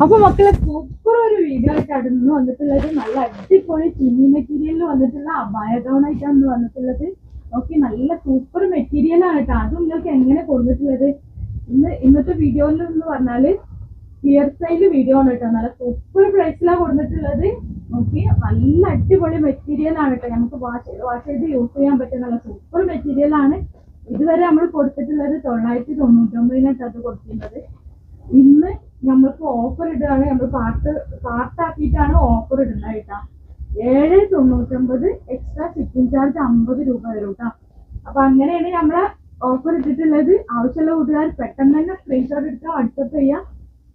അപ്പൊ മക്കളെ സൂപ്പർ ഒരു വീഡിയോ ആയിട്ടാണ് ഇന്ന് വന്നിട്ടുള്ളത്. നല്ല അടിപൊളി ചിന്നി മെറ്റീരിയലിൽ വന്നിട്ടുള്ള അബായ ഗൗൺ ആയിട്ടാണ് വന്നിട്ടുള്ളത്. ഓക്കെ, നല്ല സൂപ്പർ മെറ്റീരിയൽ ആണ് കേട്ടോ. അത് നിങ്ങൾക്ക് എങ്ങനെ കൊടുത്തിട്ടുള്ളത് ഇന്നത്തെ വീഡിയോയിൽ എന്ന് പറഞ്ഞാല് ക്ലിയർ സൈഡ് വീഡിയോ ആണ് കേട്ടോ. നല്ല സൂപ്പർ പ്രൈസിലാണ് കൊടുത്തിട്ടുള്ളത്. ഓക്കെ, നല്ല അടിപൊളി മെറ്റീരിയൽ ആണ് കേട്ടോ. നമുക്ക് വാഷ് ചെയ്ത് യൂസ് ചെയ്യാൻ പറ്റുന്ന നല്ല സൂപ്പർ മെറ്റീരിയൽ ആണ്. ഇതുവരെ നമ്മൾ കൊടുത്തിട്ടുള്ളത് 999 അത് കൊടുത്തിട്ടുള്ളത്. ഇന്ന് നമ്മൾക്ക് ഓഫർ ഇടുകയാണ്. നമ്മൾ പാർട്ടാക്കിയിട്ടാണ് ഓഫർ ഇടുന്നത് കേട്ടോ. 799 എക്സ്ട്രാ ഷിപ്പിംഗ് ചാർജ് 50 രൂപ വരും കേട്ടോ. അപ്പൊ അങ്ങനെയാണ് നമ്മളെ ഓഫർ ഇട്ടിട്ടുള്ളത്. ആവശ്യമുള്ള കൂട്ടുകാർ പെട്ടെന്ന് തന്നെ സ്ക്രീൻഷോട്ട് എടുക്കുക, വാട്സപ്പ് ചെയ്യുക,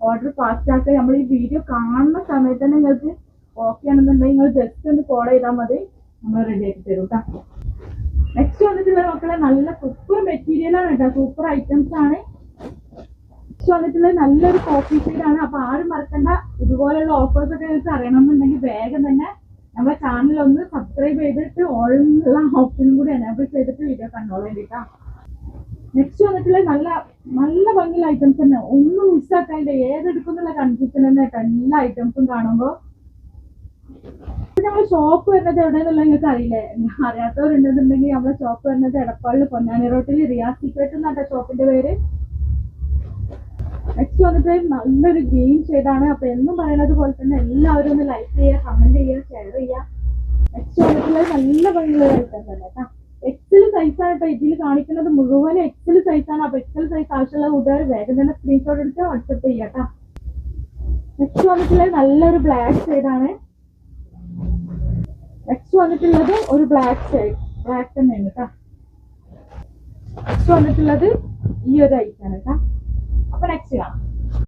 ഓർഡർ ഫാസ്റ്റ് ആക്കുക. നമ്മൾ ഈ വീഡിയോ കാണുന്ന സമയത്ത് തന്നെ നിങ്ങൾക്ക് ഓക്കെ ആണെന്നുണ്ടെങ്കിൽ നിങ്ങൾ ജസ്റ്റ് ഒന്ന് ഫോളോ ചെയ്താൽ മതി, നമ്മൾ റെഡി ആക്കി തരും കേട്ടോ. നെക്സ്റ്റ് വന്നിട്ടുള്ള മക്കളെ നല്ല സൂപ്പർ മെറ്റീരിയൽ ആണ് കേട്ടോ. സൂപ്പർ ഐറ്റംസ് ആണ് വന്നിട്ടുള്ളത്. നല്ലൊരു കോപ്പി സൈഡാണ്. അപ്പൊ ആരും മറക്കണ്ട. ഇതുപോലെയുള്ള ഓഫേഴ്സ് ഒക്കെ നിങ്ങൾക്ക് അറിയണമെന്നുണ്ടെങ്കിൽ വേഗം തന്നെ നമ്മുടെ ചാനൽ ഒന്ന് സബ്സ്ക്രൈബ് ചെയ്തിട്ട് ഓളുള്ള ഓപ്ഷനും കൂടി എനേബിൾ ചെയ്തിട്ട് വീഡിയോ കണ്ടോളാം വേണ്ടിട്ടാ. നെക്സ്റ്റ് വന്നിട്ടുള്ളത് നല്ല നല്ല ഭംഗിയുള്ള ഐറ്റംസ് തന്നെ. ഒന്നും മിസ്സാക്കാനില്ല. ഏതെടുക്കുന്നുള്ള കൺഫ്യൂഷൻ തന്നെ കേട്ടോ എല്ലാ ഐറ്റംസും കാണുമ്പോൾ. നമ്മുടെ ഷോപ്പ് വരുന്നത് എവിടെയെന്നുള്ള നിങ്ങൾക്ക് അറിയില്ലേ? അറിയാത്തവരുണ്ടെന്നുണ്ടെങ്കിൽ നമ്മുടെ ഷോപ്പ് വരുന്നത് എടപ്പാളിൽ പൊന്നാനി റോട്ടിൽ റിയാസ് സീക്രട്ട് എന്നാട്ടോ ഷോപ്പിന്റെ പേര്. നെക്സ്റ്റ് വന്നിട്ട് നല്ലൊരു ഗ്രീൻ ഷെയ്ഡാണ്. അപ്പൊ എന്നും പറയുന്നത് പോലെ തന്നെ എല്ലാവരും ഒന്ന് ലൈക്ക് ചെയ്യുക, കമന്റ് ചെയ്യുക, ഷെയർ ചെയ്യുക. നെക്സ്റ്റ് വന്നിട്ടുള്ളത് നല്ല ഭംഗിയുള്ള ഐറ്റം തന്നെ കേട്ടോ. എക്സൽ സൈസാണ് കേട്ടോ ഇതിൽ കാണിക്കുന്നത്. മുഴുവൻ എക്സൽ സൈസാണ്. അപ്പൊ എക്സൽ സൈസ് ആവശ്യമുള്ള കൂട്ടുകാർ വേഗം തന്നെ സ്ക്രീൻഷോട്ട് എടുത്ത് വാട്സപ്പ് ചെയ്യുക കേട്ടോ. നെക്സ്റ്റ് വന്നിട്ടുള്ളത് നല്ലൊരു ബ്ലാക്ക് ഷെയ്ഡാണ്. നെക്സ്റ്റ് വന്നിട്ടുള്ളത് ഒരു ബ്ലാക്ക് ഷെയ്ഡ്, ബ്ലാക്ക് തന്നെയാണ് കേട്ടോ. നെക്സ്റ്റ് വന്നിട്ടുള്ളത് ഈ ഒരു ഐറ്റാണ് കേട്ടോ. അപ്പൊ നെക്സ്റ്റ് കാണാം.